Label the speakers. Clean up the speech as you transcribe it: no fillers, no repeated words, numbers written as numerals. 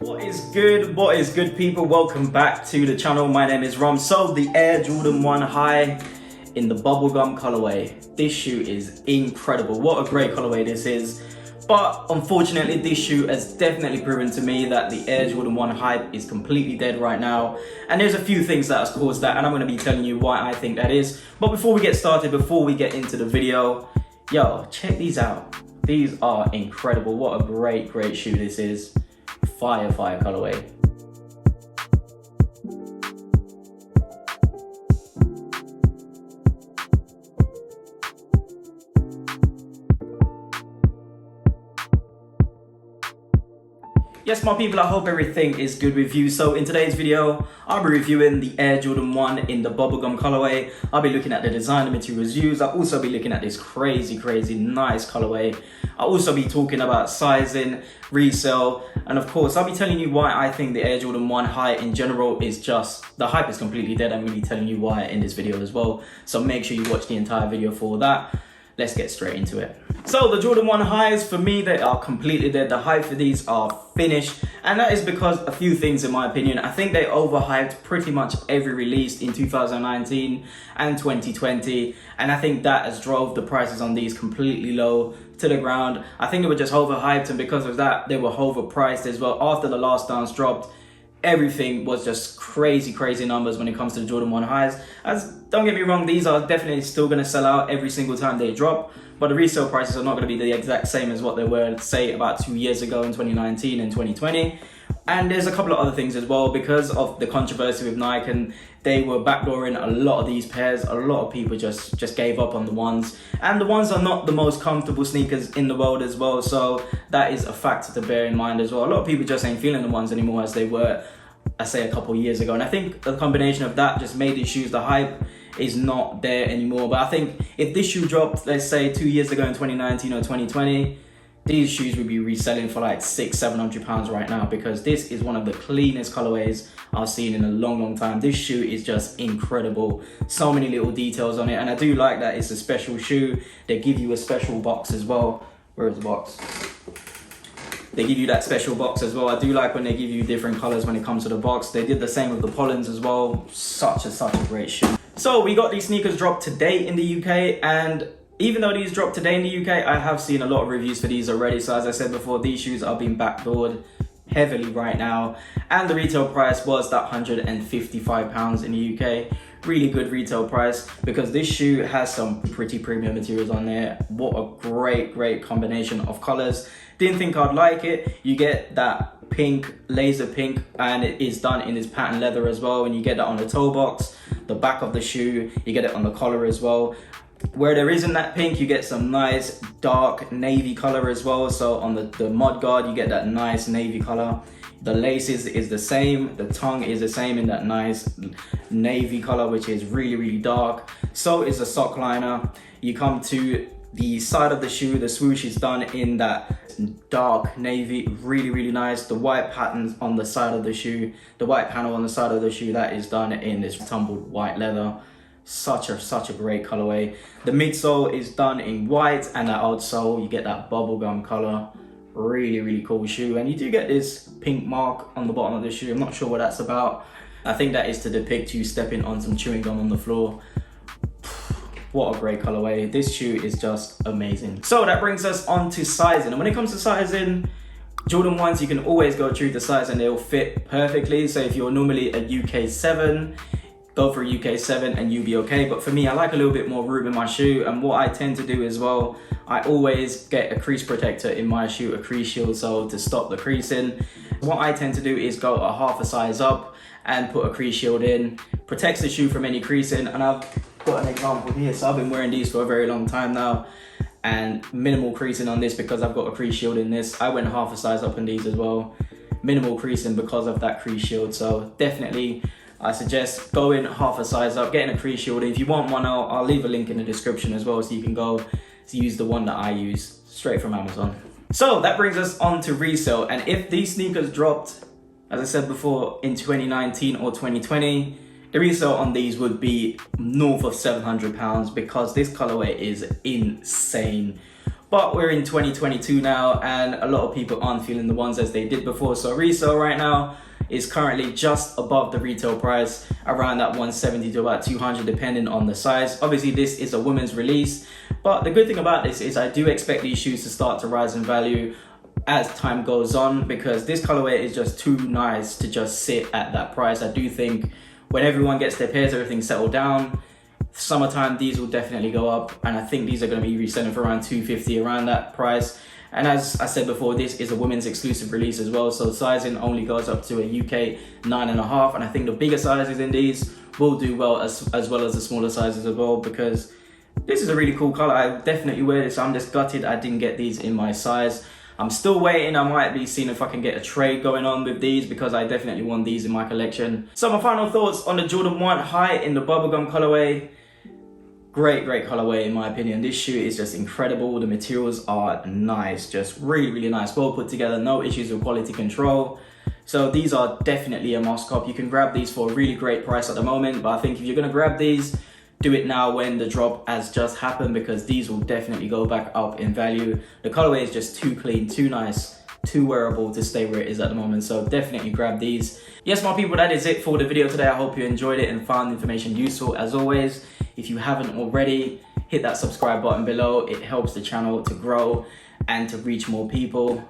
Speaker 1: What is good people? Welcome back to the channel. My name is Rom. So the Air Jordan 1 High in the bubblegum colorway. This shoe is incredible. What a great colorway this is. But unfortunately, this shoe has definitely proven to me that the Air Jordan 1 hype is completely dead right now. And there's a few things that has caused that, and I'm going to be telling you why I think that is. But before we get started, before we get into the video, yo, check these out. These are incredible. What a great shoe this is. Fire colorway. Yes, my people, I hope everything is good with you. So in today's video, I'll be reviewing the Air Jordan 1 in the bubblegum colorway. I'll be looking at the design and materials used. I'll also be looking at this crazy nice colorway. I'll also be talking about sizing, resale, and of course, I'll be telling you why I think the Air Jordan 1 High in general is just, the hype is completely dead. I'm really telling you why in this video as well. So make sure you watch the entire video for that. Let's get straight into it. So the Jordan 1 Highs, for me, they are completely dead. The hype for these are finished, and that is because a few things in my opinion. I think they overhyped pretty much every release in 2019 and 2020, and I think that has drove the prices on these completely low to the ground. I think they were just overhyped, and because of that, they were overpriced as well. After the last dance dropped, everything was just crazy numbers when it comes to the Jordan 1 Highs. As don't get me wrong, these are definitely still going to sell out every single time they drop, but the resale prices are not going to be the exact same as what they were, say, about 2 years ago in 2019 and 2020. And there's a couple of other things as well, because of the controversy with Nike, and they were backdooring a lot of these pairs. A lot of people just gave up on the ones, and the ones are not the most comfortable sneakers in the world as well, so that is a factor to bear in mind as well. A lot of people just ain't feeling the ones anymore as they were, I say, a couple of years ago, and I think the combination of that just made these shoes, the hype is not there anymore. But I think if this shoe dropped, let's say 2 years ago in 2019 or 2020, these shoes would be reselling for like £600-700 right now, because this is one of the cleanest colorways I've seen in a long time. This shoe is just incredible. So many little details on it, and I do like that it's a special shoe. They give you a special box as well. Where is the box? They give you that special box as well. I do like when they give you different colors when it comes to the box. They did the same with the Pollens as well. Such a great shoe. So we got these sneakers dropped today in the UK, and even though these dropped today in the UK, I have seen a lot of reviews for these already. So as I said before, these shoes are being backdoored heavily right now, and the retail price was that £155 in the UK. Really good retail price, because this shoe has some pretty premium materials on there. What a great combination of colors. Didn't think I'd like it. You get that pink, laser pink, and it is done in this pattern leather as well, and you get that on the toe box, the back of the shoe, you get it on the collar as well. Where there isn't that pink, you get some nice dark navy color as well. So on the mud guard, you get that nice navy color. The laces is the same, the tongue is the same in that nice navy color, which is really dark. So is the sock liner. You come to the side of the shoe, the swoosh is done in that dark navy, really nice. The white patterns on the side of the shoe, the white panel on the side of the shoe, that is done in this tumbled white leather. Such a great colorway. The midsole is done in white, and the outsole, you get that bubblegum color. Really cool shoe, and you do get this pink mark on the bottom of the shoe. I'm not sure what that's about. I think that is to depict you stepping on some chewing gum on the floor. What a great colorway. This shoe is just amazing. So that brings us on to sizing, and when it comes to sizing, Jordan 1s, you can always go true to size and they'll fit perfectly. So if you're normally a UK 7, go for a UK 7 and you'll be okay. But for me, I like a little bit more room in my shoe, and what I tend to do as well, I always get a crease protector in my shoe, a crease shield, so to stop the creasing. What I tend to do is go a half a size up and put a crease shield in. Protects the shoe from any creasing, and I've got an example here. So I've been wearing these for a very long time now, and minimal creasing on this because I've got a crease shield in this. I went half a size up in these as well. Minimal creasing because of that crease shield. So definitely I suggest going half a size up, getting a crease shield. If you want one, I'll leave a link in the description as well, so you can go to use the one that I use straight from Amazon. So that brings us on to resale, and if these sneakers dropped, as I said before, in 2019 or 2020, the resale on these would be north of £700, because this colorway is insane. But we're in 2022 now, and a lot of people aren't feeling the ones as they did before. So resale right now is currently just above the retail price, around that 170 to about 200 depending on the size. Obviously this is a women's release, but the good thing about this is I do expect these shoes to start to rise in value as time goes on, because this colorway is just too nice to just sit at that price. I do think when everyone gets their pairs, everything settled down, summertime these will definitely go up, and I think these are going to be reselling for around 250, around that price. And as I said before, this is a women's exclusive release as well, so sizing only goes up to a UK 9.5, and I think the bigger sizes in these will do well as well as the smaller sizes as well, because this is a really cool color. I definitely wear this. I'm just gutted I didn't get these in my size. I'm still waiting. I might be seeing if I can get a trade going on with these, because I definitely want these in my collection. So my final thoughts on the Jordan 1 High in the bubblegum colorway. Great colorway in my opinion. This shoe is just incredible. The materials are nice, just really nice, well put together, no issues with quality control. So these are definitely a must cop. You can grab these for a really great price at the moment, but I think if you're gonna grab these, do it now when the drop has just happened, because these will definitely go back up in value. The colorway is just too clean, too nice, too wearable to stay where it is at the moment, so definitely grab these. Yes, my people, that is it for the video today. I hope you enjoyed it and found the information useful. As always, if you haven't already, hit that subscribe button below. It helps the channel to grow and to reach more people.